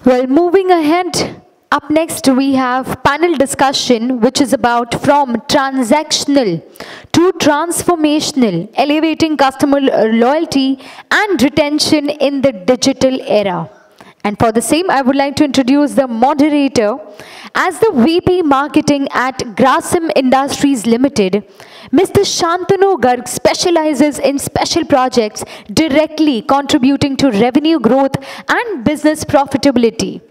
Well, moving ahead, up next we have panel discussion, which is about from transactional to transformational, elevating customer loyalty and retention in the digital era. And for the same, I would like to introduce the moderator. As the VP Marketing at Grasim Industries Limited, Mr. Shantanu Garg specializes in special projects directly contributing to revenue growth and business profitability.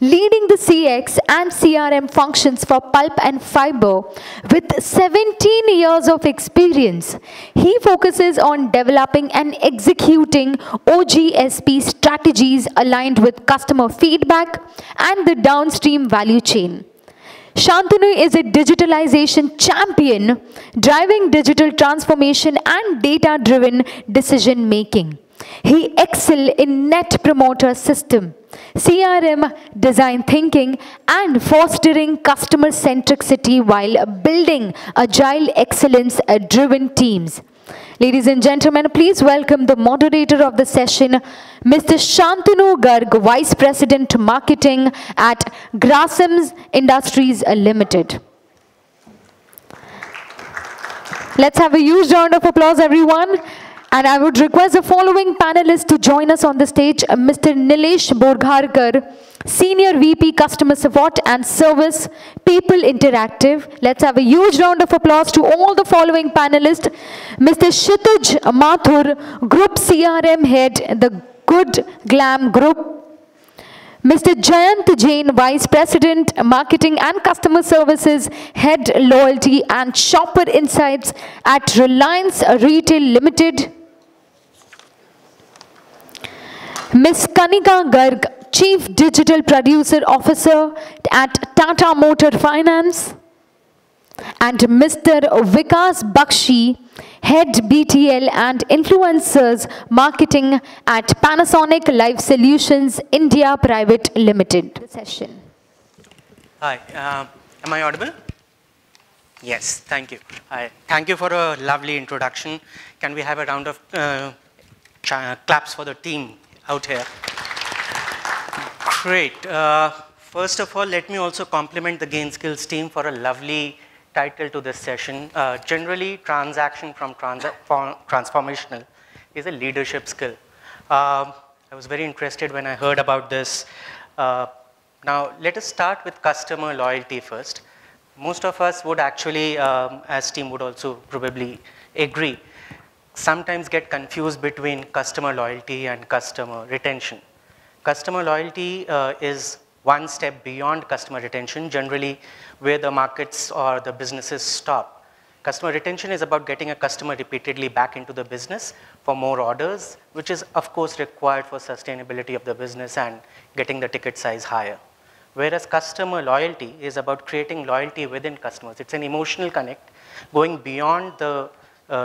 Leading the CX and CRM functions for pulp and fiber with 17 years of experience, he focuses on developing and executing OGSP strategies aligned with customer feedback and the downstream value chain. Shantanu is a digitalization champion, driving digital transformation and data-driven decision-making. He excels in net promoter system, CRM design thinking, and fostering customer centricity while building agile excellence-driven teams. Ladies and gentlemen, please welcome the moderator of the session, Mr. Shantanu Garg, Vice President Marketing at Grasim Industries Limited. Let's have a huge round of applause, everyone. And I would request the following panelists to join us on the stage. Mr. Nilesh Borgharkar, Senior VP Customer Support and Service, People Interactive. Let's have a huge round of applause to all the following panelists. Mr. Kshitij Mathur, Group CRM Head, the Good Glamm Group. Mr. Jayant Jain, Vice President, Marketing and Customer Services, Head Loyalty and Shopper Insights at Reliance Retail Limited. Ms. Kanika Garg, Chief Digital Producer Officer at Tata Motor Finance. And Mr. Vikas Bakshi, Head BTL and Influencers Marketing at Panasonic Life Solutions India Private Limited. Session. Hi, am I audible? Yes, thank you. Hi. Thank you for a lovely introduction. Can we have a round of claps for the team out here? Great. First of all, let me also compliment the Gain Skills team for a lovely title to this session. Generally, transaction from transformational is a leadership skill. I was very interested when I heard about this. Now, let us start with customer loyalty first. Most of us would actually, as team would also probably agree, sometimes get confused between customer loyalty and customer retention. Customer loyalty is one step beyond customer retention, generally where the markets or the businesses stop. Customer retention is about getting a customer repeatedly back into the business for more orders, which is of course required for sustainability of the business and getting the ticket size higher. Whereas customer loyalty is about creating loyalty within customers. It's an emotional connect going beyond the,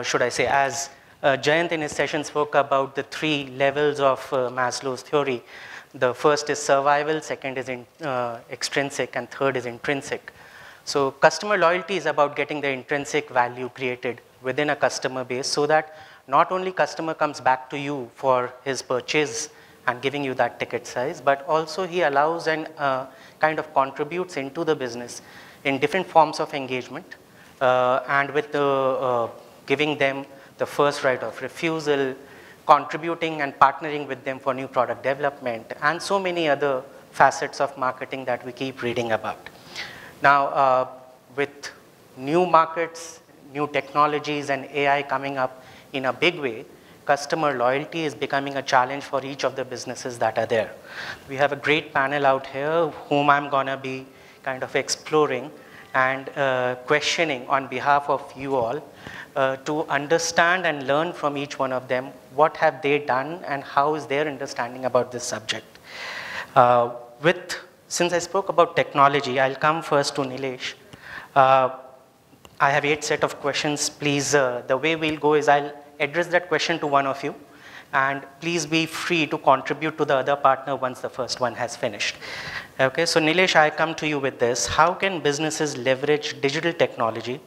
should I say, as Jayant in his session spoke about the 3 levels of Maslow's theory. The first is survival, second is extrinsic, and third is intrinsic. So customer loyalty is about getting the intrinsic value created within a customer base so that not only customer comes back to you for his purchase and giving you that ticket size, but also he allows and kind of contributes into the business in different forms of engagement and with the giving them the first right of refusal, contributing and partnering with them for new product development, and so many other facets of marketing that we keep reading about. Now, with new markets, new technologies, and AI coming up in a big way, customer loyalty is becoming a challenge for each of the businesses that are there. We have a great panel out here whom I'm gonna be kind of exploring and questioning on behalf of you all to understand and learn from each one of them what have they done and how is their understanding about this subject. Since I spoke about technology, I'll come first to Nilesh. I have 8 set of questions. Please, the way we'll go is I'll address that question to one of you, and please be free to contribute to the other partner once the first one has finished. Okay, so Nilesh, I come to you with this. How can businesses leverage digital technology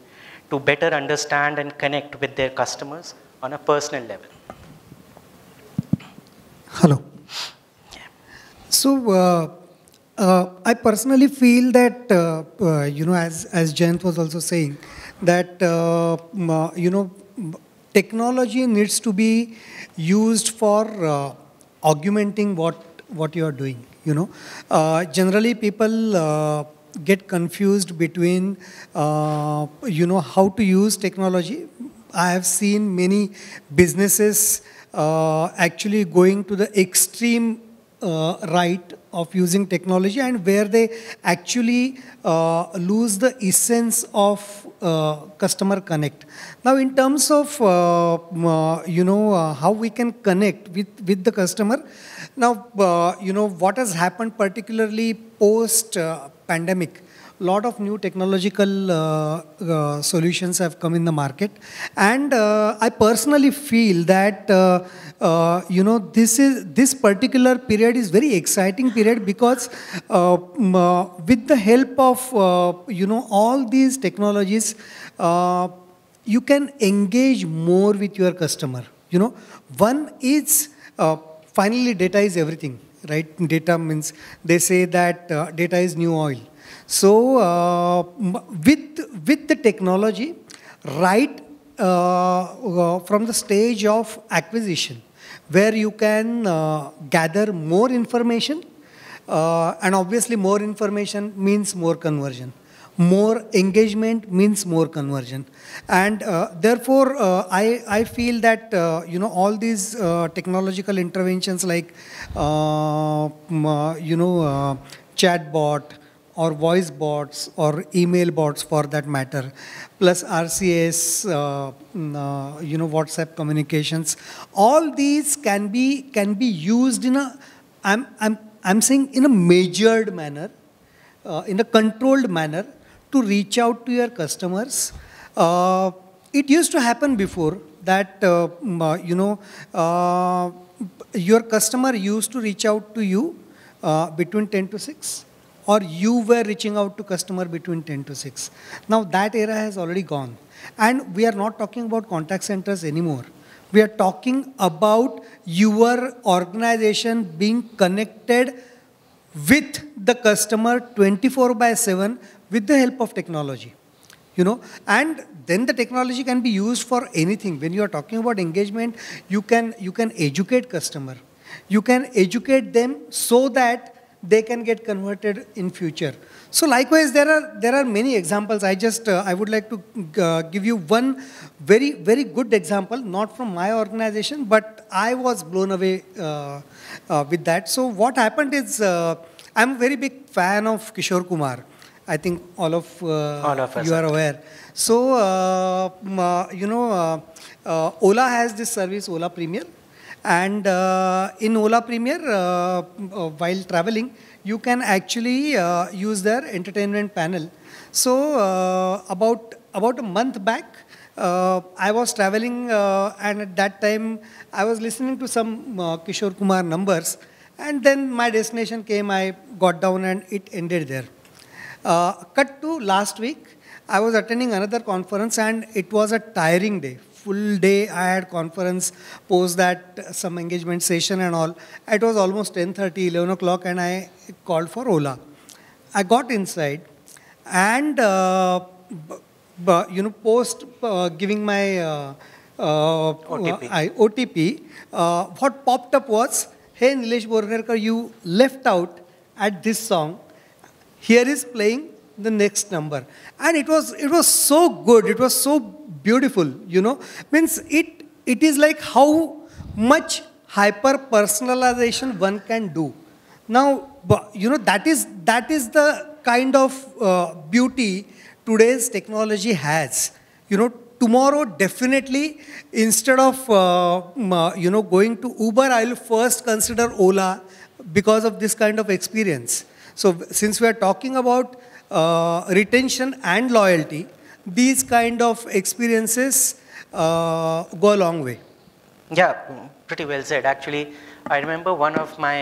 to better understand and connect with their customers on a personal level? Hello. So I personally feel that, as Jayant was also saying, that, technology needs to be used for augmenting what you are doing, Generally, people get confused between, how to use technology. I have seen many businesses actually going to the extreme right of using technology, and where they actually lose the essence of customer connect. Now, in terms of how we can connect with the customer. Now, what has happened, particularly post pandemic. Lot of new technological solutions have come in the market, and I personally feel that this particular period is very exciting period, because with the help of all these technologies, you can engage more with your customer. One is finally data is everything, right? Data means, they say that data is new oil. So with the technology, right from the stage of acquisition, where you can gather more information, and obviously more information means more conversion. More engagement means more conversion. And therefore, I feel that, all these technological interventions like, chatbot, or voice bots, or email bots for that matter, plus RCS, WhatsApp communications. All these can be used in a, I'm saying, in a measured manner, in a controlled manner, to reach out to your customers. It used to happen before that, your customer used to reach out to you between 10 to 6. Or you were reaching out to customer between 10 to 6. Now that era has already gone. And we are not talking about contact centers anymore. We are talking about your organization being connected with the customer 24/7 with the help of technology. And then the technology can be used for anything. When you are talking about engagement, you can educate customer. You can educate them so that they can get converted in future. So likewise, there are many examples. I would like to give you one very, very good example, not from my organization, but I was blown away with that. So what happened is, I'm a very big fan of Kishore Kumar. I think all of us you are aware. So, Ola has this service, Ola Premier. And in Ola Premier, while traveling, you can actually use their entertainment panel. So about a month back, I was traveling, and at that time, I was listening to some Kishore Kumar numbers. And then my destination came, I got down, and it ended there. Cut to last week, I was attending another conference, and it was a tiring day. Full day I had conference, post that some engagement session and all. It was almost 10:30, 11 o'clock, and I called for Ola. I got inside, and post giving my OTP, what popped up was, hey Nilesh Borgharkar, you left out at this song. Here is playing the next number. And it was so good, it was so beautiful, means it is like how much hyper personalization one can do. Now, that is the kind of beauty today's technology has. Tomorrow definitely, instead of going to Uber, I'll first consider Ola because of this kind of experience. So since we are talking about retention and loyalty, these kind of experiences go a long way. Yeah, pretty well said. Actually, I remember one of my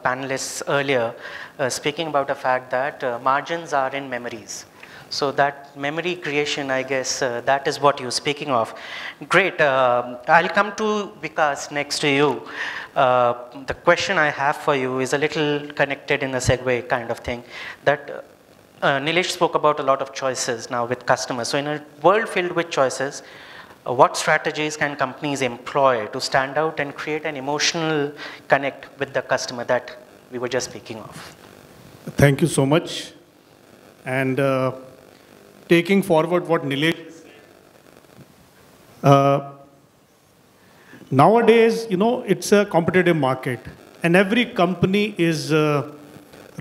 panelists earlier speaking about the fact that margins are in memories. So that memory creation, I guess, that is what you're speaking of. Great. I'll come to Vikas next to you. The question I have for you is a little connected in a segue kind of thing. That Nilesh spoke about a lot of choices now with customers. So in a world filled with choices, what strategies can companies employ to stand out and create an emotional connect with the customer that we were just speaking of? Thank you so much. And taking forward what Nilesh said, nowadays, it's a competitive market, and every company is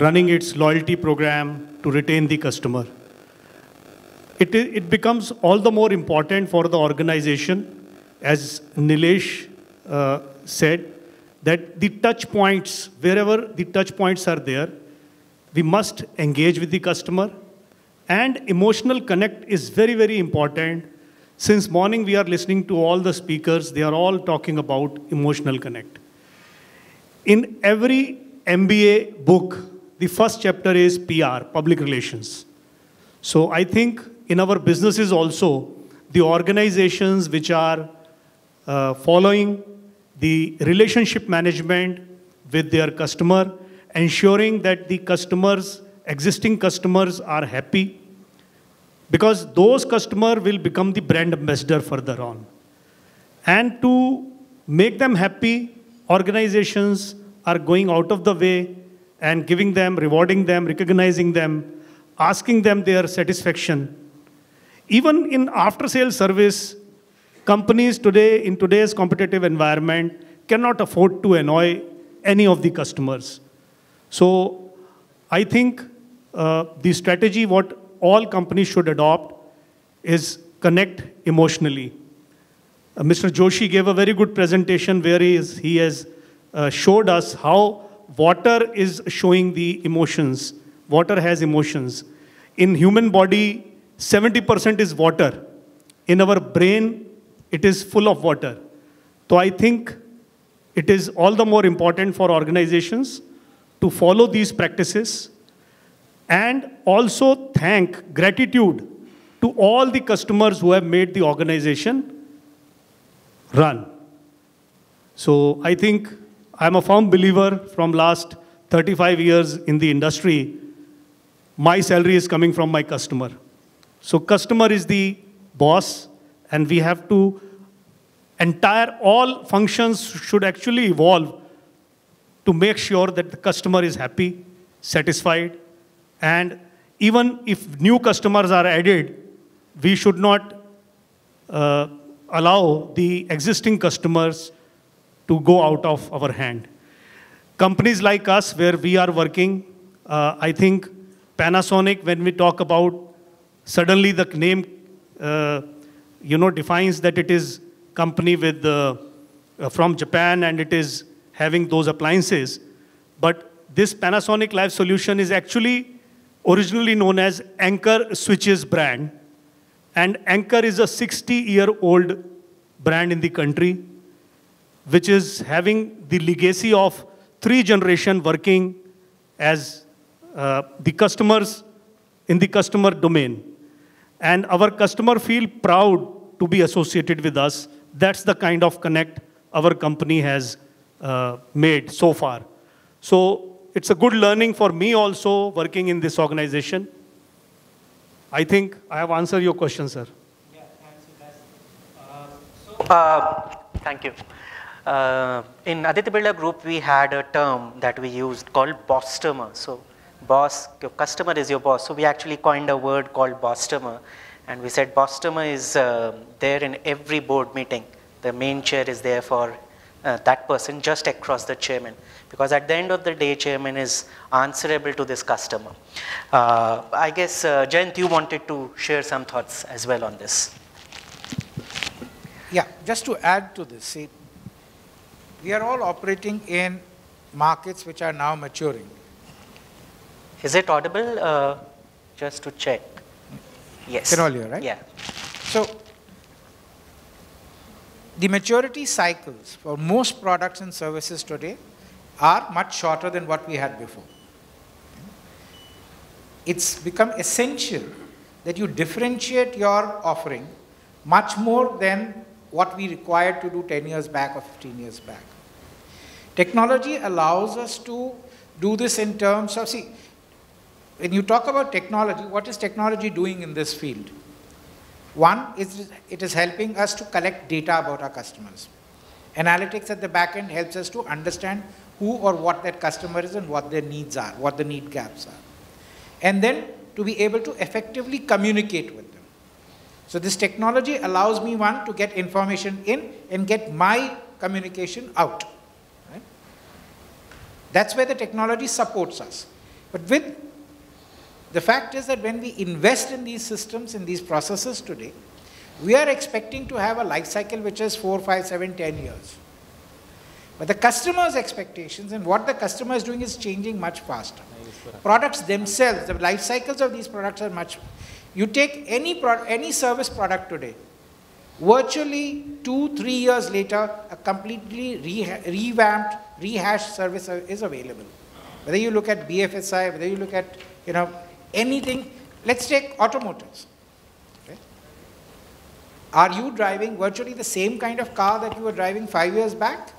running its loyalty program to retain the customer. It becomes all the more important for the organization, as Nilesh said, that the touch points, wherever the touch points are there, we must engage with the customer. And emotional connect is very, very important. Since morning we are listening to all the speakers, they are all talking about emotional connect. In every MBA book, the first chapter is PR, public relations. So I think in our businesses also, the organizations which are following the relationship management with their customer, ensuring that the customers, existing customers are happy, because those customers will become the brand ambassador further on. And to make them happy, organizations are going out of the way and giving them, rewarding them, recognizing them, asking them their satisfaction. Even in after-sales service, companies today, in today's competitive environment, cannot afford to annoy any of the customers. So I think the strategy what all companies should adopt is connect emotionally. Mr. Joshi gave a very good presentation where he has showed us how water is showing the emotions. Water has emotions. In human body, 70% is water. In our brain, it is full of water. So I think it is all the more important for organizations to follow these practices and also thank, gratitude to all the customers who have made the organization run. So I think I'm a firm believer from last 35 years in the industry, my salary is coming from my customer. So customer is the boss, and we have to, all functions should actually evolve to make sure that the customer is happy, satisfied, and even if new customers are added, we should not allow the existing customers to go out of our hand. Companies like us, where we are working, I think Panasonic, when we talk about, suddenly the name defines that it is company with from Japan and it is having those appliances. But this Panasonic Life Solution is actually originally known as Anchor Switches brand. And Anchor is a 60-year-old brand in the country, which is having the legacy of 3 generations working as the customers in the customer domain. And our customer feel proud to be associated with us. That's the kind of connect our company has made so far. So it's a good learning for me also working in this organization. I think I have answered your question, sir. Yeah, thanks, Vikas. Thank you. In Aditya Birla Group, we had a term that we used called bostomer. So boss, your customer is your boss. So we actually coined a word called bostomer. And we said bostomer is there in every board meeting. The main chair is there for that person just across the chairman. Because at the end of the day, chairman is answerable to this customer. I guess, Jayant, you wanted to share some thoughts as well on this. Yeah, just to add to this, see, we are all operating in markets which are now maturing. Is it audible? Just to check. Yes. Can all hear, right? Yeah. So, the maturity cycles for most products and services today are much shorter than what we had before. It's become essential that you differentiate your offering much more than what we required to do 10 years back or 15 years back. Technology allows us to do this in terms of, see, when you talk about technology, what is technology doing in this field? One is it is helping us to collect data about our customers. Analytics at the back end helps us to understand who or what that customer is and what their needs are, what the need gaps are. And then to be able to effectively communicate with them. So this technology allows me, one, to get information in and get my communication out. Right? That's where the technology supports us. But with the fact is that when we invest in these systems, in these processes today, we are expecting to have a life cycle which is 4, 5, 7, 10 years. But the customer's expectations and what the customer is doing is changing much faster. Products themselves, the life cycles of these products are much. You take any service product today, virtually 2, 3 years later, a completely revamped, rehashed service is available. Whether you look at BFSI, whether you look at anything, let's take automotives. Okay? Are you driving virtually the same kind of car that you were driving 5 years back?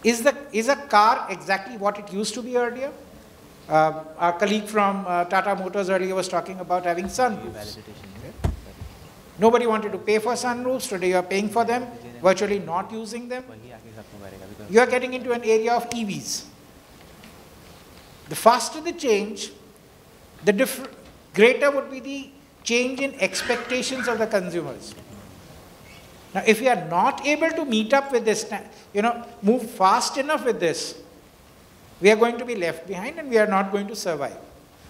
Is a car exactly what it used to be earlier? Our colleague from Tata Motors earlier was talking about having sunroofs. Okay? Nobody wanted to pay for sunroofs. Today you are paying for them, virtually not using them. You are getting into an area of EVs. The faster the change, the greater would be the change in expectations of the consumers. Now, if we are not able to meet up with this, move fast enough with this, we are going to be left behind and we are not going to survive.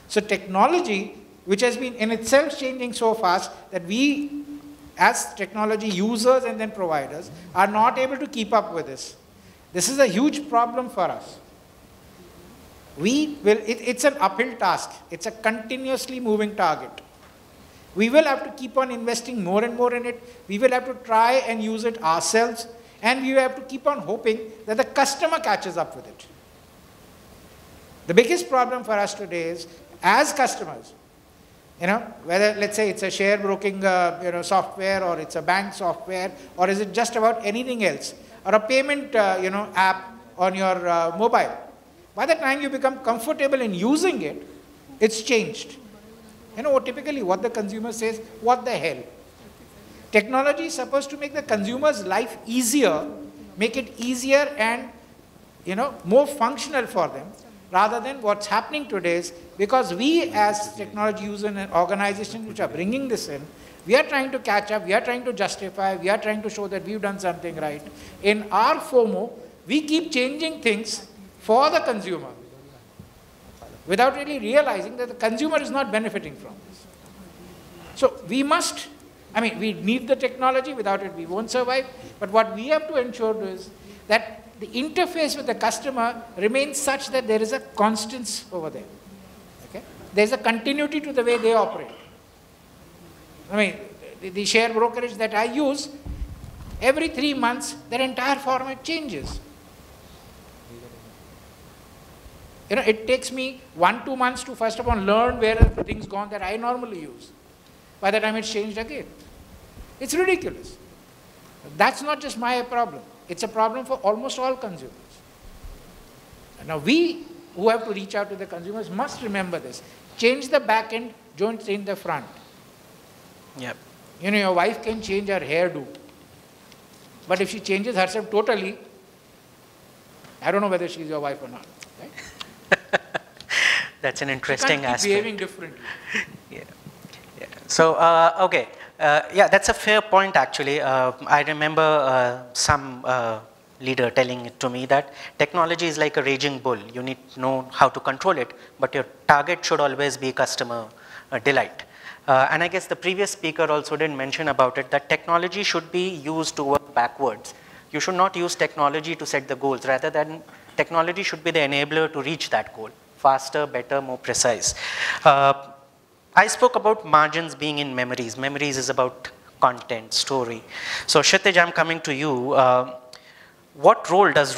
So technology, which has been in itself changing so fast that we, as technology users and then providers, are not able to keep up with this. This is a huge problem for us. It's an uphill task. It's a continuously moving target. We will have to keep on investing more and more in it. We will have to try and use it ourselves. And we have to keep on hoping that the customer catches up with it. The biggest problem for us today is, as customers, whether, let's say, it's a share broking software, or it's a bank software, or is it just about anything else, or a payment app on your mobile. By the time you become comfortable in using it, it's changed. Typically what the consumer says, what the hell? Technology is supposed to make the consumer's life easier, make it easier and more functional for them, rather than what's happening today is, because we as technology users and organizations which are bringing this in, we are trying to catch up, we are trying to justify, we are trying to show that we've done something right. In our FOMO, we keep changing things for the consumer, without really realizing that the consumer is not benefiting from this. So we we need the technology, without it we won't survive, but what we have to ensure is that the interface with the customer remains such that there is a constance over there. Okay? There's a continuity to the way they operate. The share brokerage that I use, every 3 months, their entire format changes. It takes me 1-2 months to first of all learn where are the things gone that I normally use. By the time it's changed again. It's ridiculous. That's not just my problem. It's a problem for almost all consumers. Now we, who have to reach out to the consumers, must remember this. Change the back end, don't change the front. Yep. Your wife can change her hairdo. But if she changes herself totally, I don't know whether she's your wife or not. Right? That's an interesting she can't keep aspect. behaving differently. Yeah. So, okay. That's a fair point actually. I remember some leader telling it to me that technology is like a raging bull. You need to know how to control it, but your target should always be customer delight. And I guess the previous speaker also did mention about it, that technology should be used to work backwards. You should not use technology to set the goals, rather than technology should be the enabler to reach that goal. Faster, better, more precise. I spoke about margins being in memories. Memories is about content, story. So Kshitij, I'm coming to you. what role does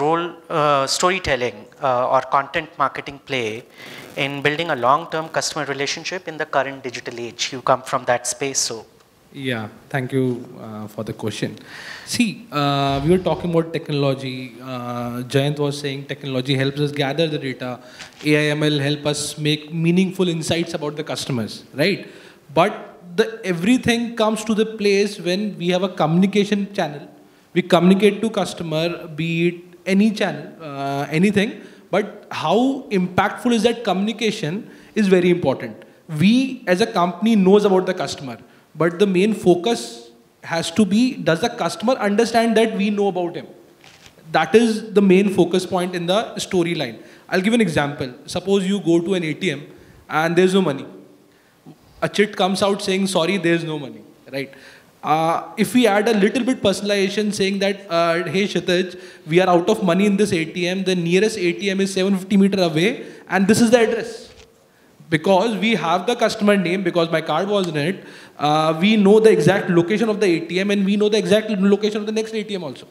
storytelling or content marketing play in building a long-term customer relationship in the current digital age? You come from that space, so. Yeah, thank you for the question. See, we were talking about technology. Jayant was saying technology helps us gather the data. AI/ML help us make meaningful insights about the customers, right? But everything comes to the place when we have a communication channel. We communicate to customer, be it any channel, anything. But how impactful is that communication is very important. We as a company knows about the customer. But the main focus has to be, does the customer understand that we know about him? That is the main focus point in the storyline. I'll give an example. Suppose you go to an ATM and there's no money. A chit comes out saying, sorry, there's no money, right? If we add a little bit personalization saying that, hey Kshitij, we are out of money in this ATM, the nearest ATM is 750 meters away and this is the address. Because we have the customer name, because my card was in it, we know the exact location of the ATM and we know the exact location of the next ATM also.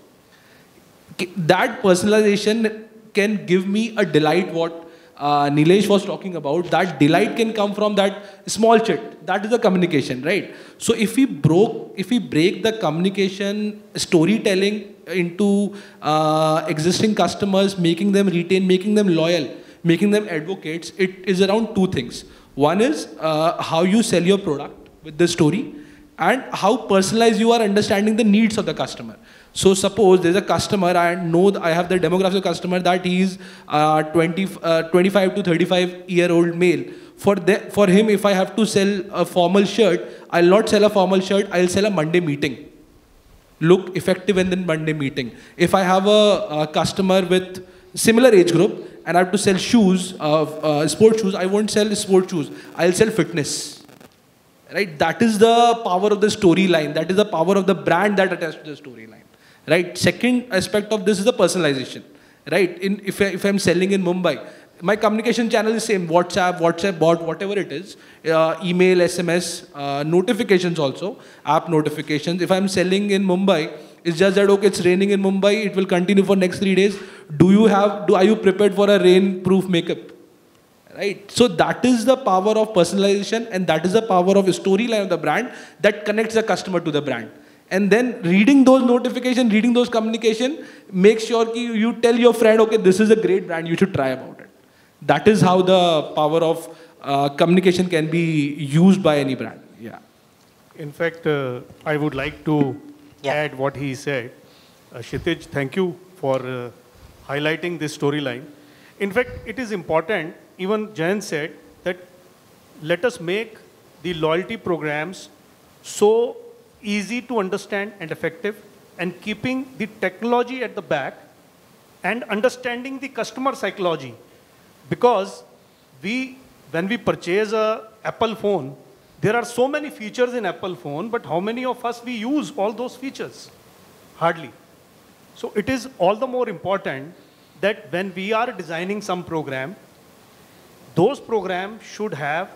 That personalization can give me a delight, what Nilesh was talking about. That delight can come from that small chit. That is the communication, right? So if we break the communication storytelling into existing customers, making them retain, making them loyal, making them advocates, it is around two things. One is how you sell your product with the story and how personalized you are understanding the needs of the customer. So suppose there's a customer, I know I have the demographic of the customer that he is 25 to 35-year-old male. For him, if I have to sell a formal shirt, I'll not sell a formal shirt, I'll sell a Monday meeting. Look effective in the Monday meeting. If I have a customer with similar age group, and I have to sell shoes, sports shoes, I won't sell sports shoes. I'll sell fitness. Right? That is the power of the storyline. That is the power of the brand that attached to the storyline. Right? Second aspect of this is the personalization. Right? If I'm selling in Mumbai, my communication channel is same. WhatsApp bot, whatever it is. Email, SMS, notifications also. App notifications. If I'm selling in Mumbai, it's just that, okay, it's raining in Mumbai, it will continue for next 3 days. Are you prepared for a rain-proof makeup? Right? So that is the power of personalization and that is the power of storyline of the brand that connects the customer to the brand. And then reading those notifications, reading those communication, make sure you tell your friend, okay, this is a great brand, you should try about it. That is how the power of communication can be used by any brand. Yeah. In fact, I would like to add what he said. Kshitij, thank you for highlighting this storyline. In fact, it is important, even Jain said, that let us make the loyalty programs so easy to understand and effective, and keeping the technology at the back and understanding the customer psychology. Because when we purchase an Apple phone, there are so many features in Apple phone, but how many of us we use all those features? Hardly. So it is all the more important that when we are designing some program, those programs should have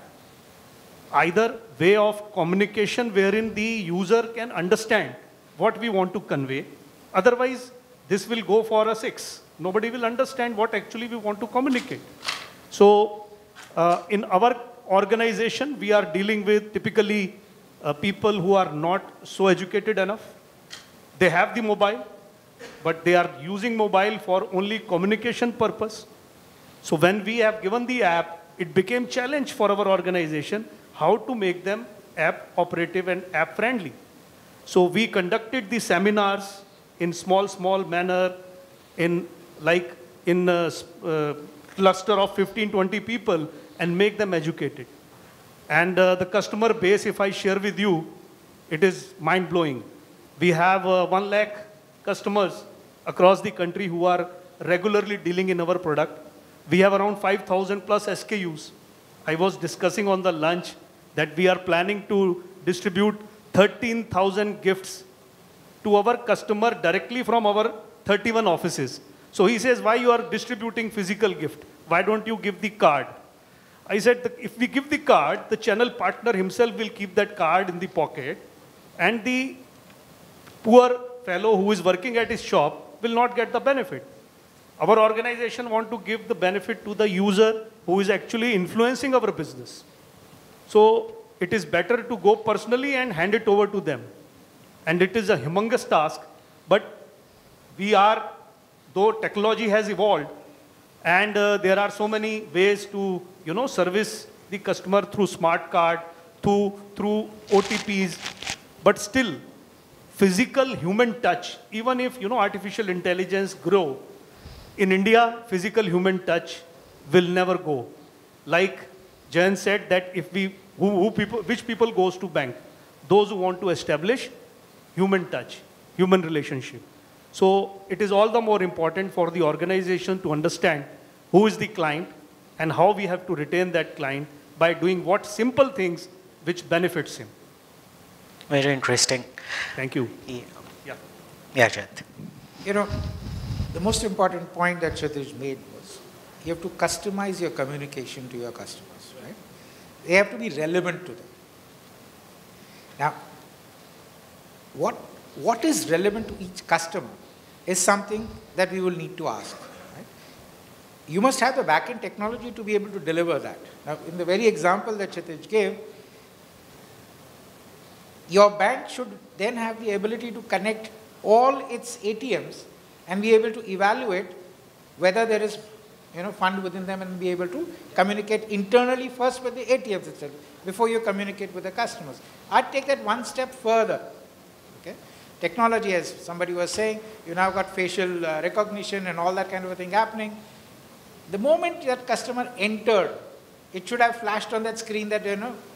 either way of communication wherein the user can understand what we want to convey. Otherwise, this will go for a 6. Nobody will understand what actually we want to communicate. So in our organization, we are dealing with typically people who are not so educated enough. They have the mobile, but they are using mobile for only communication purpose. So when we have given the app, it became challenge for our organization how to make them app operative and app friendly. So we conducted the seminars in small manner, in a cluster of 15-20 people, and make them educated. And the customer base, if I share with you, it is mind-blowing. We have 1 lakh customers across the country who are regularly dealing in our product. We have around 5,000 plus SKUs. I was discussing on the lunch that we are planning to distribute 13,000 gifts to our customer directly from our 31 offices. So he says, why you are distributing physical gift? Why don't you give the card? I said, if we give the card, the channel partner himself will keep that card in the pocket, and the poor fellow who is working at his shop will not get the benefit. Our organization want to give the benefit to the user who is actually influencing our business. So it is better to go personally and hand it over to them. And it is a humongous task, but we are, though technology has evolved, and there are so many ways to, service the customer through smart card, through OTPs, but still, physical human touch, even if, artificial intelligence grow, in India, physical human touch will never go. Like Jain said that if we, which people goes to bank? Those who want to establish human touch, human relationship. So it is all the more important for the organization to understand who is the client and how we have to retain that client by doing what simple things which benefits him. Very interesting. Thank you. Yeah, Jayant. The most important point that Kshitij made was you have to customize your communication to your customers, right? They have to be relevant to them. Now, what is relevant to each customer is something that we will need to ask. Right? You must have the back-end technology to be able to deliver that. Now, in the very example that Kshitij gave, your bank should then have the ability to connect all its ATMs and be able to evaluate whether there is fund within them and be able to communicate internally first with the ATMs itself before you communicate with the customers. I'd take that one step further. Okay? Technology, as somebody was saying, you now got facial recognition and all that kind of a thing happening. The moment that customer entered, it should have flashed on that screen that,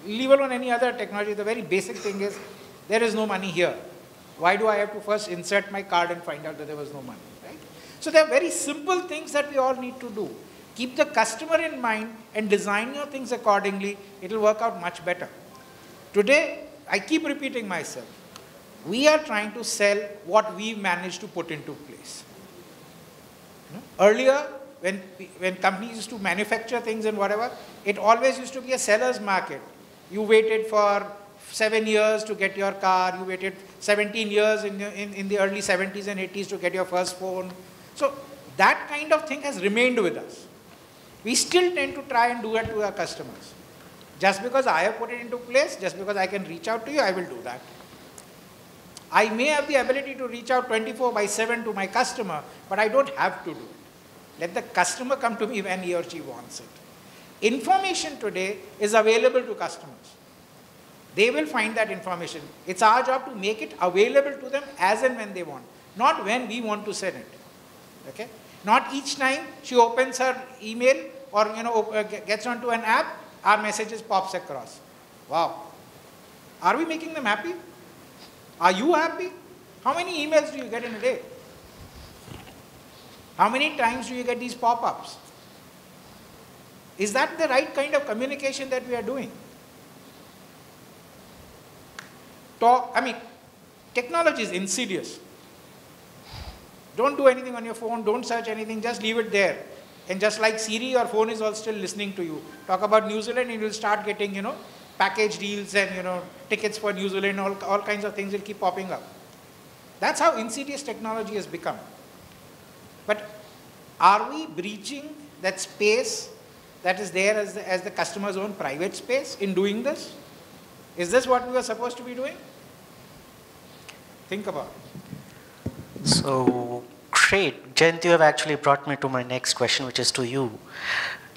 leave alone any other technology, the very basic thing is, there is no money here. Why do I have to first insert my card and find out that there was no money, right? So there are very simple things that we all need to do. Keep the customer in mind and design your things accordingly. It will work out much better. Today, I keep repeating myself. We are trying to sell what we managed to put into place. Earlier, when companies used to manufacture things and whatever, it always used to be a seller's market. You waited for 7 years to get your car, you waited 17 years in the early 70s and 80s to get your first phone. So that kind of thing has remained with us. We still tend to try and do it to our customers. Just because I have put it into place, just because I can reach out to you, I will do that. I may have the ability to reach out 24/7 to my customer, but I don't have to do it. Let the customer come to me when he or she wants it. Information today is available to customers. They will find that information. It's our job to make it available to them as and when they want, not when we want to send it. Okay? Not each time she opens her email or gets onto an app, our messages pops across. Wow. Are we making them happy? Are you happy? How many emails do you get in a day? How many times do you get these pop-ups? Is that the right kind of communication that we are doing? Technology is insidious. Don't do anything on your phone, don't search anything, just leave it there. And just like Siri, your phone is all still listening to you. Talk about New Zealand and you'll start getting, package deals and, tickets for New Zealand, all kinds of things will keep popping up. That's how insidious technology has become. But are we breaching that space that is there as the customer's own private space in doing this? Is this what we were supposed to be doing? Think about it. So, great. Jayant, you have actually brought me to my next question, which is to you.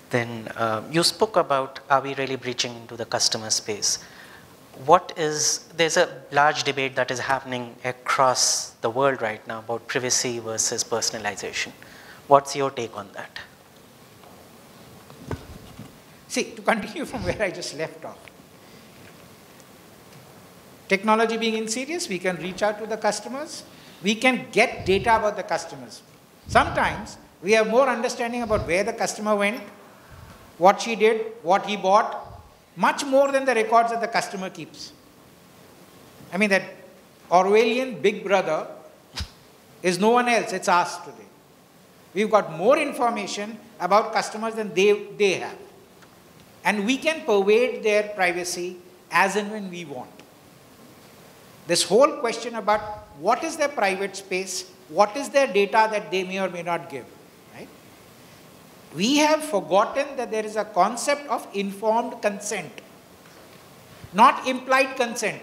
Then you spoke about, are we really breaching into the customer space? There's a large debate that is happening across the world right now about privacy versus personalization. What's your take on that? See, to continue from where I just left off. Technology being insidious, we can reach out to the customers. We can get data about the customers. Sometimes we have more understanding about where the customer went, what she did, what he bought, much more than the records that the customer keeps. That Orwellian big brother is no one else, it's us today. We've got more information about customers than they have. And we can pervade their privacy as and when we want. This whole question about what is their private space what is their data that they may or may not give, right? We have forgotten that there is a concept of informed consent, not implied consent.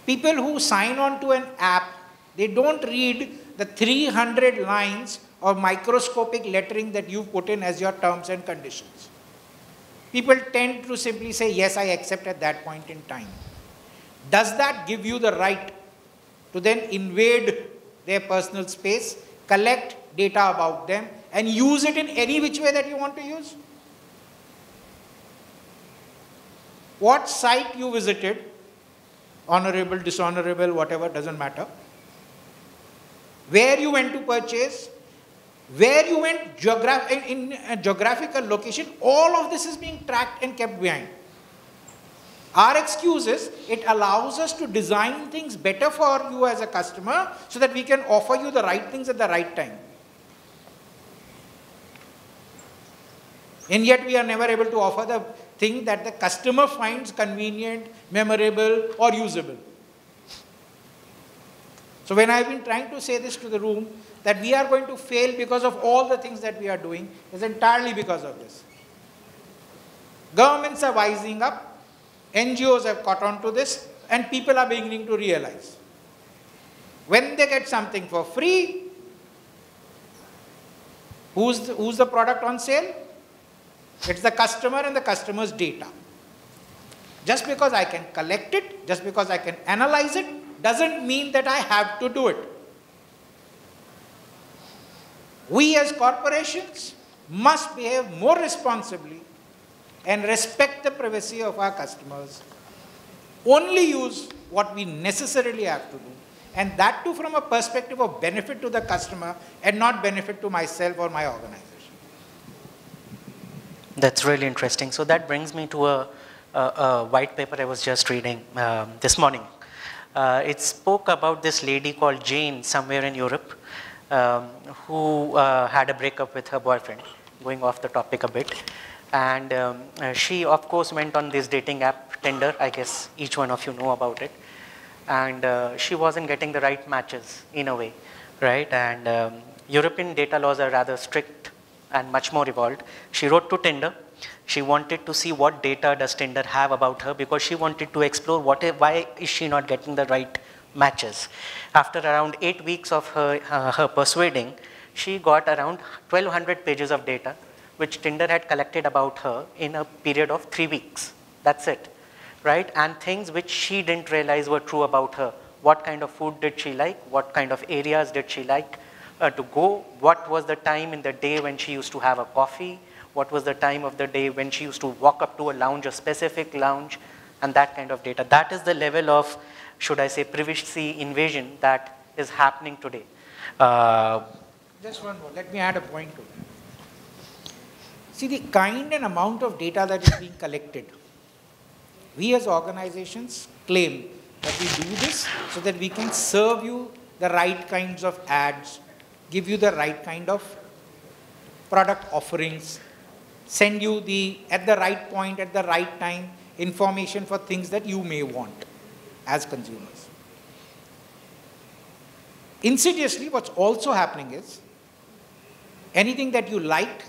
People who sign on to an app, they don't read the 300 lines of microscopic lettering that you've put in as your terms and conditions. People tend to simply say, yes, I accept at that point in time. Does that give you the right to then invade their personal space, collect data about them, and use it in any which way that you want to use? What site you visited, honorable, dishonorable, whatever, doesn't matter. Where you went to purchase, where you went in a geographical location, all of this is being tracked and kept behind. Our excuse is, it allows us to design things better for you as a customer so that we can offer you the right things at the right time. And yet we are never able to offer the thing that the customer finds convenient, memorable, or usable. So when I've been trying to say this to the room, that we are going to fail because of all the things that we are doing, is entirely because of this. Governments are wising up, NGOs have caught on to this, and people are beginning to realize. When they get something for free, who's the product on sale? It's the customer and the customer's data. Just because I can collect it, just because I can analyze it, doesn't mean that I have to do it. We as corporations must behave more responsibly and respect the privacy of our customers. Only use what we necessarily have to do, and that too from a perspective of benefit to the customer and not benefit to myself or my organization. That's really interesting. So that brings me to a white paper I was just reading this morning. It spoke about this lady called Jain somewhere in Europe who had a breakup with her boyfriend, going off the topic a bit. And she, of course, went on this dating app, Tinder. I guess each one of you know about it. And she wasn't getting the right matches in a way, right? And European data laws are rather strict and much more evolved. She wrote to Tinder. She wanted to see what data does Tinder have about her, because she wanted to explore why is she not getting the right matches. After around 8 weeks of her persuading, she got around 1,200 pages of data, which Tinder had collected about her in a period of 3 weeks. That's it, right? And things which she didn't realize were true about her. What kind of food did she like? What kind of areas did she like to go? What was the time in the day when she used to have a coffee? What was the time of the day when she used to walk up to a lounge, a specific lounge, and that kind of data. That is the level of, should I say, privacy invasion that is happening today. Just one more, let me add a point to that. See, the kind and amount of data that is being collected, we as organizations claim that we do this so that we can serve you the right kinds of ads, give you the right kind of product offerings, send you at the right point, at the right time, information for things that you may want as consumers. Insidiously, what's also happening is, anything that you like,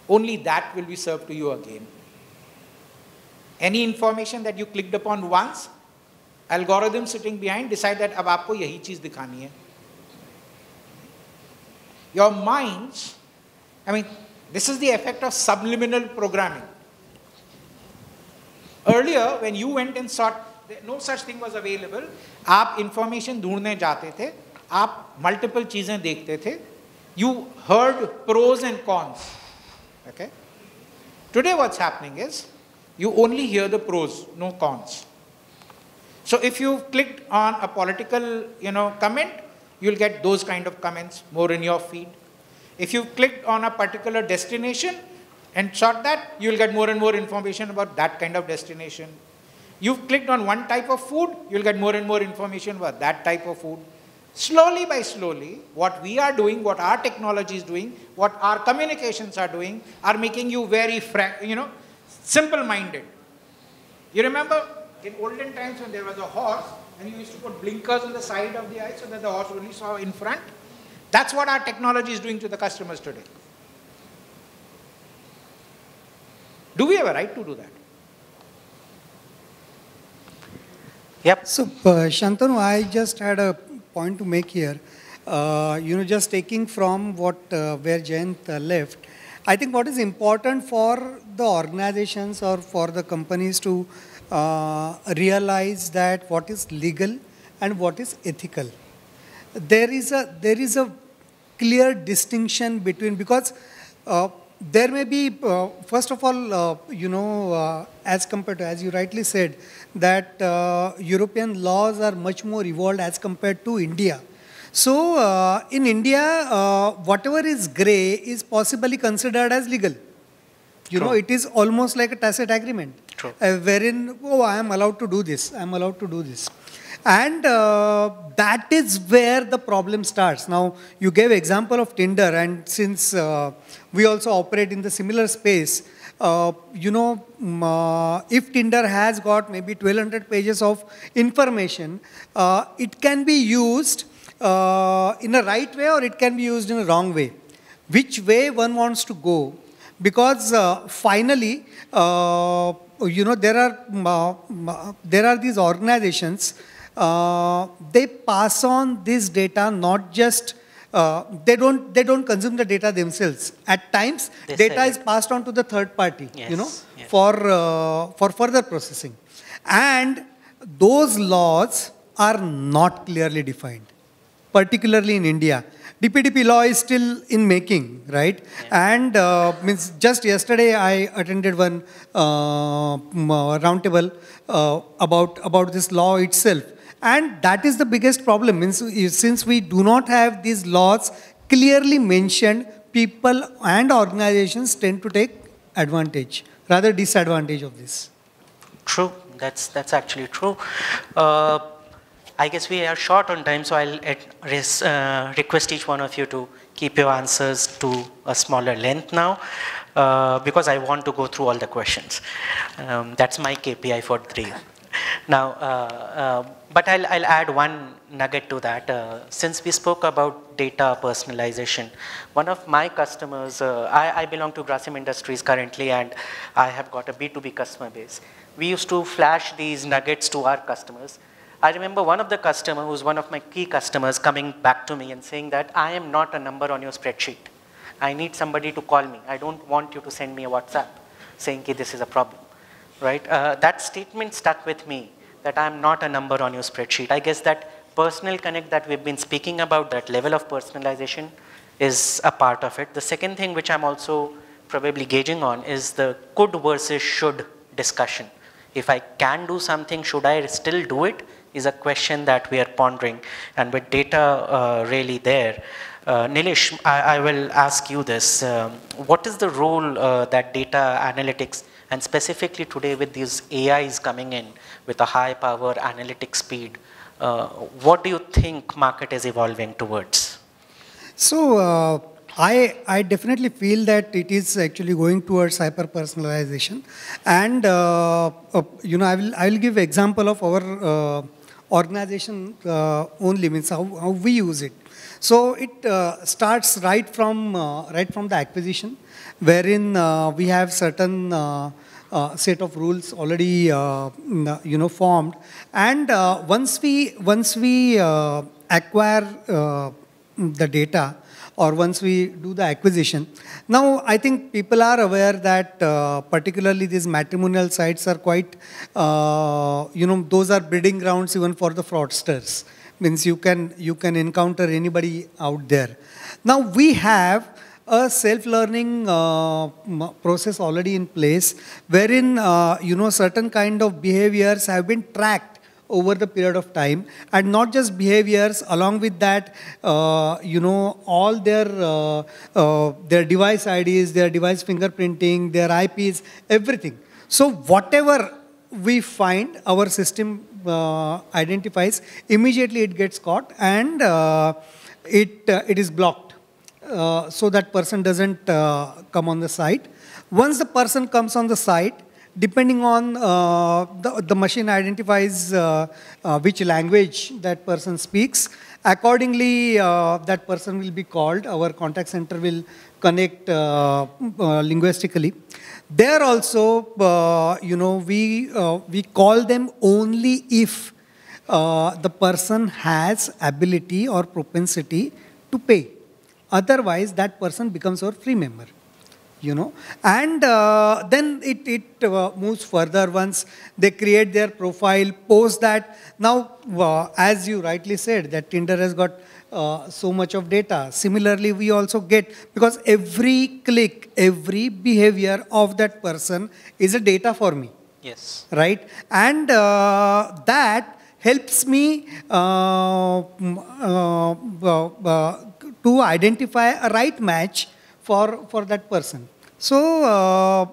only that will be served to you again. Any information that you clicked upon once, algorithm sitting behind decide that ab aapko yahi cheez dikhani hai. Your minds, this is the effect of subliminal programming. Earlier, when you went and sought, no such thing was available. आप information ढूंढने जाते थे, आप multiple चीजें देखते थे. You heard pros and cons. Okay? Today what's happening is, you only hear the pros, no cons. So if you clicked on a political, comment, you'll get those kind of comments more in your feed. If you clicked on a particular destination and sought that, you'll get more and more information about that kind of destination. You've clicked on one type of food, you'll get more and more information about that type of food. Slowly by slowly, what we are doing, what our technology is doing, what our communications are doing, are making you very, simple-minded. You remember in olden times when there was a horse, And you used to put blinkers on the side of the eye so that the horse only saw in front. That's what our technology is doing to the customers today. Do we have a right to do that? Yep. So, Shantanu, I just had a point to make here. Just taking from what where Jayant left, I think what is important for the organizations or for the companies to realize that what is legal and what is ethical. There is a clear distinction between, because there may be, first of all, as compared to, as you rightly said, that European laws are much more evolved as compared to India. So in India, whatever is grey is possibly considered as legal. It is almost like a tacit agreement, wherein, oh, I am allowed to do this, I am allowed to do this. And that is where the problem starts. Now, you gave example of Tinder, and since we also operate in the similar space, if Tinder has got maybe 1200 pages of information, it can be used in a right way or it can be used in a wrong way. Which way one wants to go? Because finally, there are these organizations. They pass on this data, not just they don't consume the data themselves. At times, data is passed on to the third party, yes. for further processing, and those laws are not clearly defined, particularly in India. DPDP law is still in making, right? Yeah. And means just yesterday I attended one roundtable about this law itself. And that is the biggest problem. Means, since we do not have these laws clearly mentioned, people and organizations tend to take advantage, rather disadvantage of this. True. That's actually true. I guess we are short on time, so I'll request each one of you to keep your answers to a smaller length now, because I want to go through all the questions. That's my KPI for 3. Now, but I'll add one nugget to that. Since we spoke about data personalization, one of my customers, I belong to Grasim Industries currently, and I have got a B2B customer base. We used to flash these nuggets to our customers. I remember one of the customers, who's one of my key customers, coming back to me and saying that I am not a number on your spreadsheet. I need somebody to call me. I don't want you to send me a WhatsApp saying that this is a problem. Right? That statement stuck with me, that I'm not a number on your spreadsheet. I guess that personal connect that we've been speaking about, that level of personalization, is a part of it. The second thing which I'm also probably gauging on is the could versus should discussion. If I can do something, should I still do it, is a question that we are pondering. And with data really there, Nilesh, I will ask you this. What is the role that data analytics, and specifically today with these AIs coming in with a high power analytic speed, what do you think market is evolving towards? So I definitely feel that it is actually going towards hyper personalization, and I will give example of our organization only, means how we use it. So it starts right from the acquisition, wherein we have certain set of rules already formed, and once we acquire the data, or once we do the acquisition. Now, I think people are aware that particularly these matrimonial sites are quite, those are breeding grounds even for the fraudsters. Means you can encounter anybody out there. Now, we have a self-learning process already in place, wherein, certain kind of behaviors have been tracked over the period of time, and not just behaviors, along with that, all their device IDs, their device fingerprinting, their IPs, everything. So whatever we find, our system identifies, immediately it gets caught, and it is blocked, so that person doesn't come on the site. Once the person comes on the site, depending on the machine identifies which language that person speaks. Accordingly, that person will be called. Our contact center will connect linguistically. There also, we call them only if the person has ability or propensity to pay. Otherwise, that person becomes our free member. And then it moves further once they create their profile, post that. Now, as you rightly said, that Tinder has got so much of data. Similarly, we also get, because every click, every behavior of that person is a data for me. Yes. Right? And that helps me to identify a right match for that person. So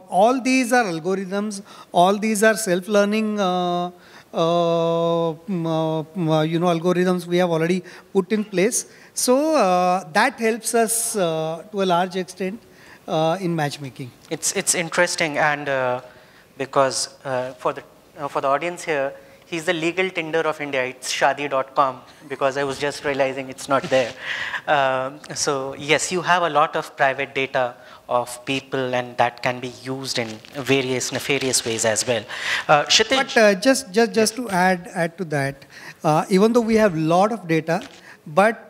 all these are algorithms, all these are self-learning algorithms we have already put in place. So that helps us to a large extent in matchmaking. It's interesting, and because for the audience here, he's the legal Tinder of India. It's shadi.com, because I was just realizing it's not there. So yes, you have a lot of private data of people, and that can be used in various nefarious ways as well. Kshitij? But just to add to that, even though we have a lot of data, but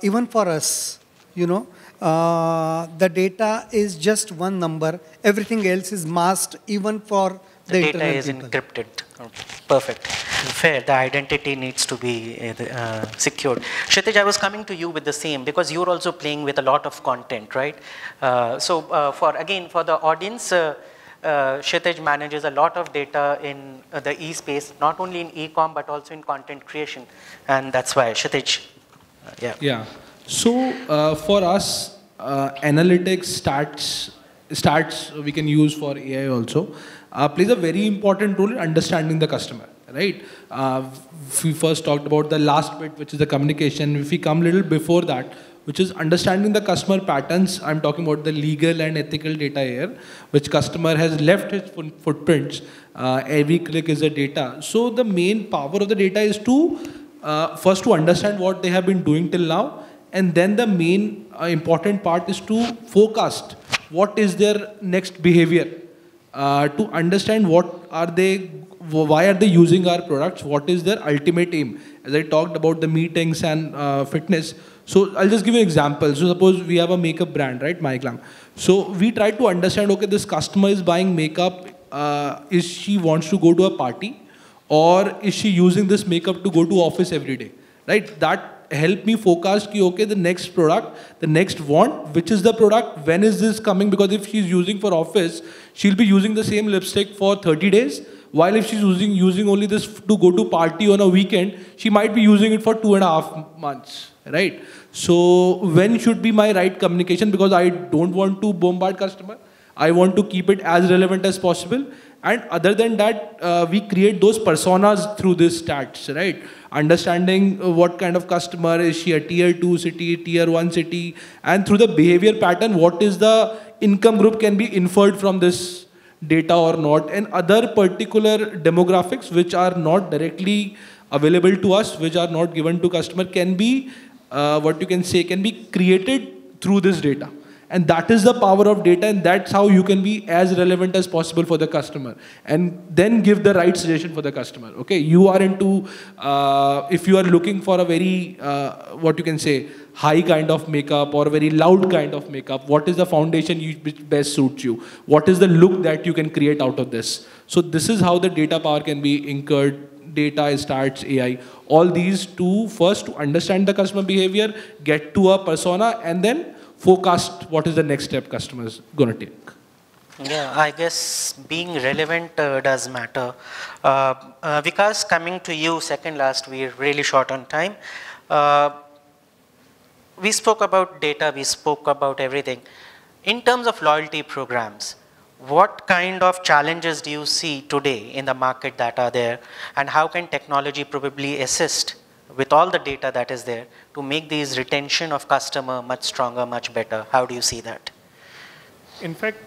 even for us, the data is just one number. Everything else is masked, even for the data is people. Encrypted. Perfect. Fair. The identity needs to be secured. Kshitij, I was coming to you with the same, because you're also playing with a lot of content, right? So for the audience, Kshitij manages a lot of data in the e-space, not only in e-com, but also in content creation. And that's why, Kshitij, yeah. Yeah. So for us, analytics, stats we can use for AI also, plays a very important role in understanding the customer, right? We first talked about the last bit, which is the communication. If we come a little before that, which is understanding the customer patterns, I'm talking about the legal and ethical data here, which customer has left his footprints. Every click is a data. So the main power of the data is to first to understand what they have been doing till now, and then the main important part is to forecast what is their next behavior, to understand why are they using our products, what is their ultimate aim. As I talked about the meetings and fitness, so I'll just give you an example. So suppose we have a makeup brand, right, Glamm. So we try to understand, okay, this customer is buying makeup, is she wants to go to a party, or is she using this makeup to go to office every day, right? That help me forecast, okay, the next product, the next want, which is the product, when is this coming? Because if she's using for office, she'll be using the same lipstick for 30 days, while if she's using only this to go to party on a weekend, she might be using it for 2.5 months, right? So when should be my right communication? Because I don't want to bombard customer. I want to keep it as relevant as possible. And other than that, we create those personas through these stats, right? Understanding what kind of customer, is she a tier 2 city, tier 1 city, and through the behavior pattern, what is the income group can be inferred from this data or not, and other particular demographics which are not directly available to us, which are not given to customer, can be, can be created through this data. And that is the power of data, and that's how you can be as relevant as possible for the customer, and then give the right suggestion for the customer. Okay, you are into, if you are looking for a very, high kind of makeup or a very loud kind of makeup, what is the foundation which best suits you? What is the look that you can create out of this? So this is how the data power can be incurred. Data, starts, AI, all these to first to understand the customer behavior, get to a persona, and then forecast what is the next step customers going to take. Yeah, I guess being relevant does matter. Vikas, coming to you second last, we're really short on time. We spoke about data, we spoke about everything. In terms of loyalty programs, what kind of challenges do you see today in the market that are there, and how can technology probably assist with all the data that is there to make these retention of customer much stronger, much better? How do you see that? In fact,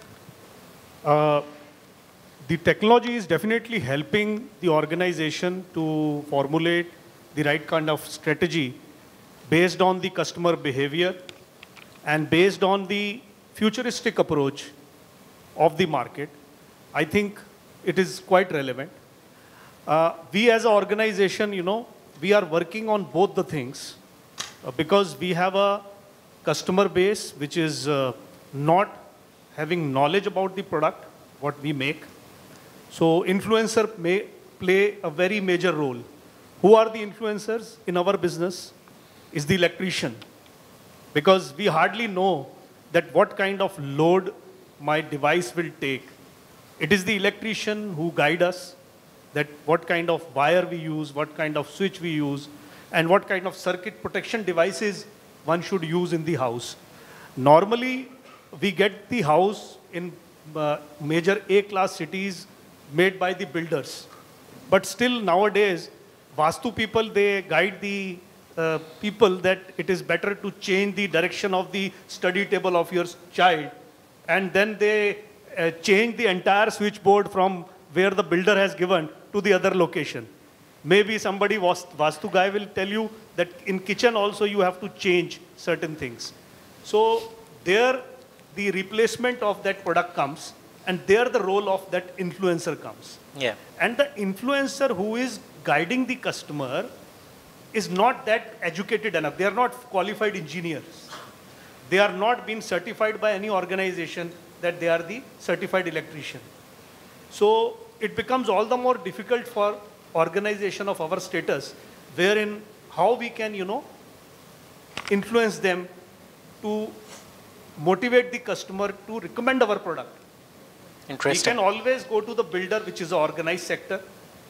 the technology is definitely helping the organization to formulate the right kind of strategy based on the customer behavior and based on the futuristic approach of the market. I think it is quite relevant. We as an organization, we are working on both the things because we have a customer base which is not having knowledge about the product, what we make. So influencer may play a very major role. Who are the influencers in our business? Is the electrician. Because we hardly know that what kind of load my device will take. It is the electrician who guide us that what kind of wire we use, what kind of switch we use, and what kind of circuit protection devices one should use in the house. Normally, we get the house in major A-class cities made by the builders. But still nowadays, Vastu people, they guide the people that it is better to change the direction of the study table of your child, and then they change the entire switchboard from where the builder has given to the other location. Maybe somebody, Vastu guy, will tell you that in kitchen also you have to change certain things. So there the replacement of that product comes, and there the role of that influencer comes. Yeah. And the influencer who is guiding the customer is not that educated enough. They are not qualified engineers. They are not being certified by any organization that they are the certified electrician. So it becomes all the more difficult for organization of our status, wherein how we can, influence them to motivate the customer to recommend our product. Interesting. We can always go to the builder, which is an organized sector,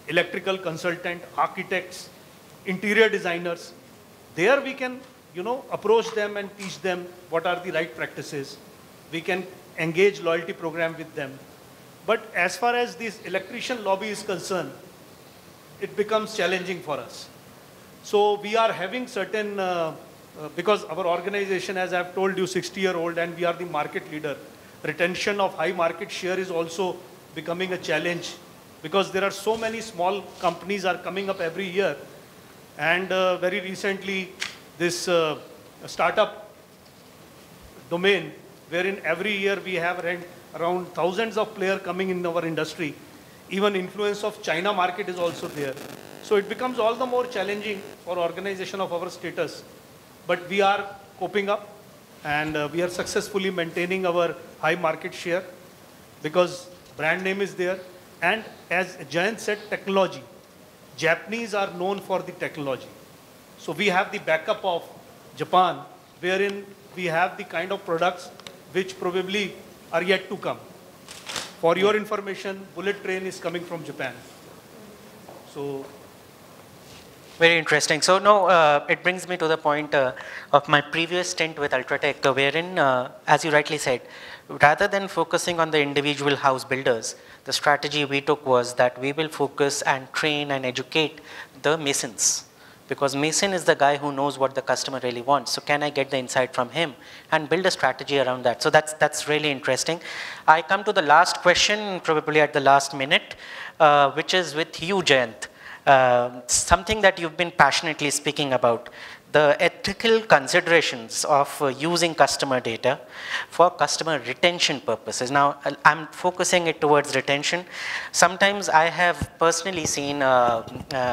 electrical consultant, architects, interior designers. There we can, approach them and teach them what are the right practices. We can engage loyalty program with them. But as far as this electrician lobby is concerned, it becomes challenging for us. So we are having certain, because our organization, as I've told you, 60-year-old, and we are the market leader. Retention of high market share is also becoming a challenge because there are so many small companies are coming up every year. And very recently, this startup domain, wherein every year we have around thousands of players coming in our industry. Even influence of China market is also there. So it becomes all the more challenging for organization of our status. But we are coping up, and we are successfully maintaining our high market share because brand name is there. And as Jayant said, technology. Japanese are known for the technology. So we have the backup of Japan, wherein we have the kind of products which probably are yet to come. For your information, bullet train is coming from Japan. So very interesting. So now it brings me to the point of my previous stint with Ultratech, wherein, as you rightly said, rather than focusing on the individual house builders, the strategy we took was that we will focus and train and educate the masons. Because mason is the guy who knows what the customer really wants. So can I get the insight from him and build a strategy around that? So that's really interesting. I come to the last question, probably at the last minute, which is with you, Jayant. Something that you've been passionately speaking about, the ethical considerations of using customer data for customer retention purposes. Now, I'm focusing it towards retention. Sometimes I have personally seen,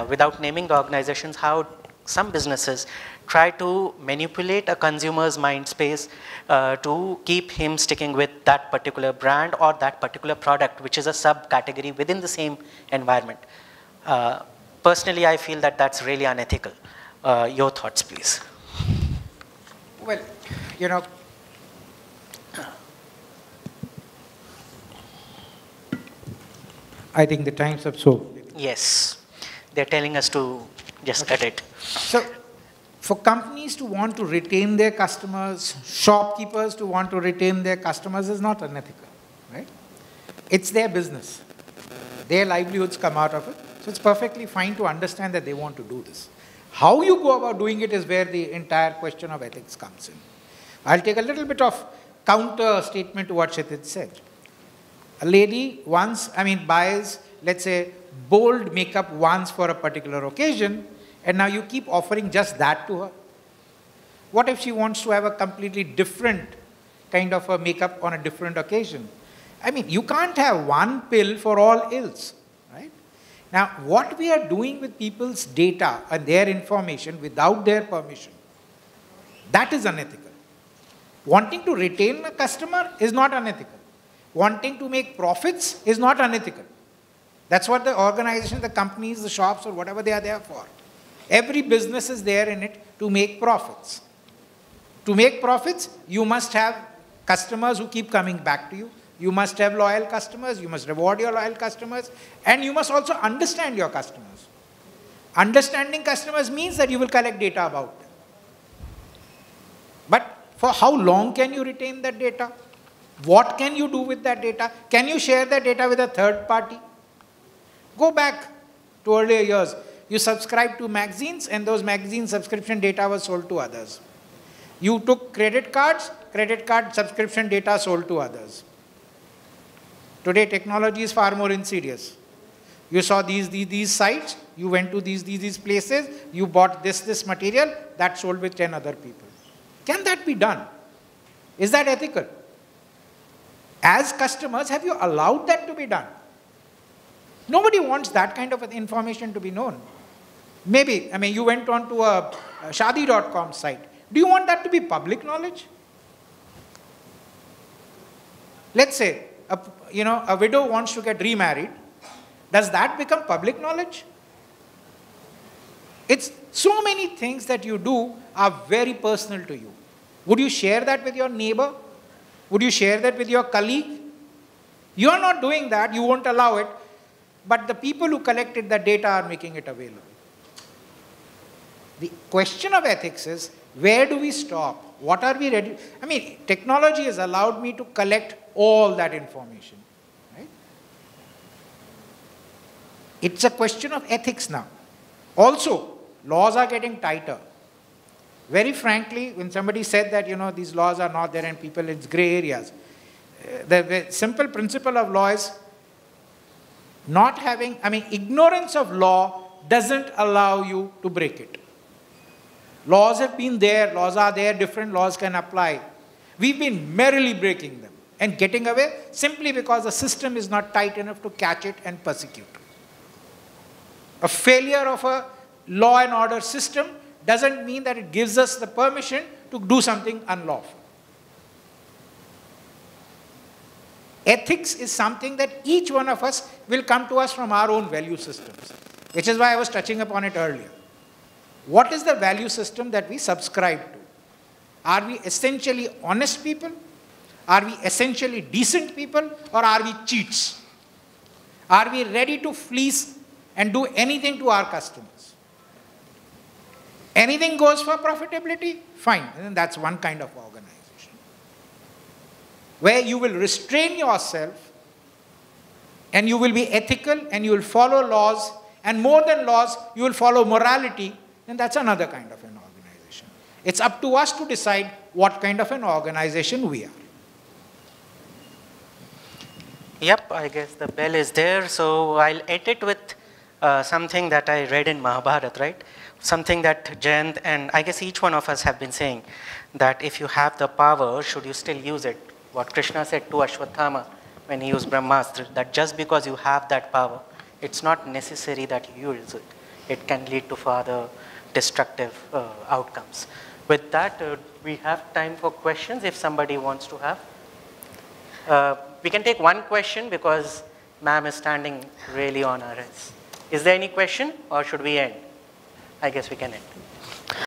without naming the organizations, how some businesses try to manipulate a consumer's mind space to keep him sticking with that particular brand or that particular product, which is a subcategory within the same environment. Personally, I feel that that's really unethical. Your thoughts, please. Well, I think the time's up, so. Yes, they're telling us to just cut it. So, for companies to want to retain their customers, shopkeepers to want to retain their customers is not unethical, right? It's their business. Their livelihoods come out of it. So it's perfectly fine to understand that they want to do this. How you go about doing it is where the entire question of ethics comes in. I'll take a little bit of counter statement to what Kshitij said. A lady once, buys, let's say, bold makeup once for a particular occasion, and now you keep offering just that to her. What if she wants to have a completely different kind of a makeup on a different occasion? You can't have one pill for all ills, right? Now, what we are doing with people's data and their information without their permission, that is unethical. Wanting to retain a customer is not unethical. Wanting to make profits is not unethical. That's what the organization, the companies, the shops, or whatever they are there for. Every business is there in it to make profits. To make profits, you must have customers who keep coming back to you. You must have loyal customers. You must reward your loyal customers. And you must also understand your customers. Understanding customers means that you will collect data about them. But for how long can you retain that data? What can you do with that data? Can you share that data with a third party? Go back to earlier years. You subscribed to magazines, and those magazine subscription data was sold to others. You took credit card subscription data sold to others. Today, technology is far more insidious. You saw these sites, you went to these places, you bought this material, that sold with 10 other people. Can that be done? Is that ethical? As customers, have you allowed that to be done? Nobody wants that kind of information to be known. Maybe, you went on to a shadi.com site. Do you want that to be public knowledge? Let's say, a widow wants to get remarried. Does that become public knowledge? It's so many things that you do are very personal to you. Would you share that with your neighbor? Would you share that with your colleague? You are not doing that, you won't allow it, but the people who collected the data are making it available. The question of ethics is, where do we stop? What are we ready? Technology has allowed me to collect all that information. Right? It's a question of ethics now. Also, laws are getting tighter. Very frankly, when somebody said that, these laws are not there and people, it's gray areas. The simple principle of law is not having, ignorance of law doesn't allow you to break it. Laws have been there, laws are there, different laws can apply. We've been merrily breaking them and getting away simply because the system is not tight enough to catch it and persecute. A failure of a law and order system doesn't mean that it gives us the permission to do something unlawful. Ethics is something that each one of us will come to us from our own value systems, which is why I was touching upon it earlier. What is the value system that we subscribe to? Are we essentially honest people? Are we essentially decent people? Or are we cheats? Are we ready to fleece and do anything to our customers? Anything goes for profitability? Fine. And then that's one kind of organization. Where you will restrain yourself and you will be ethical and you will follow laws, and more than laws, you will follow morality, then that's another kind of an organization. It's up to us to decide what kind of an organization we are. Yep, I guess the bell is there. So I'll end it with something that I read in Mahabharata, right? Something that Jayant and I guess each one of us have been saying, that if you have the power, should you still use it? What Krishna said to Ashwatthama when he used Brahmastra, that just because you have that power, it's not necessary that you use it. It can lead to further destructive outcomes. With that, we have time for questions if somebody wants to have. We can take one question because ma'am is standing really on our heads. Is there any question or should we end? I guess we can end.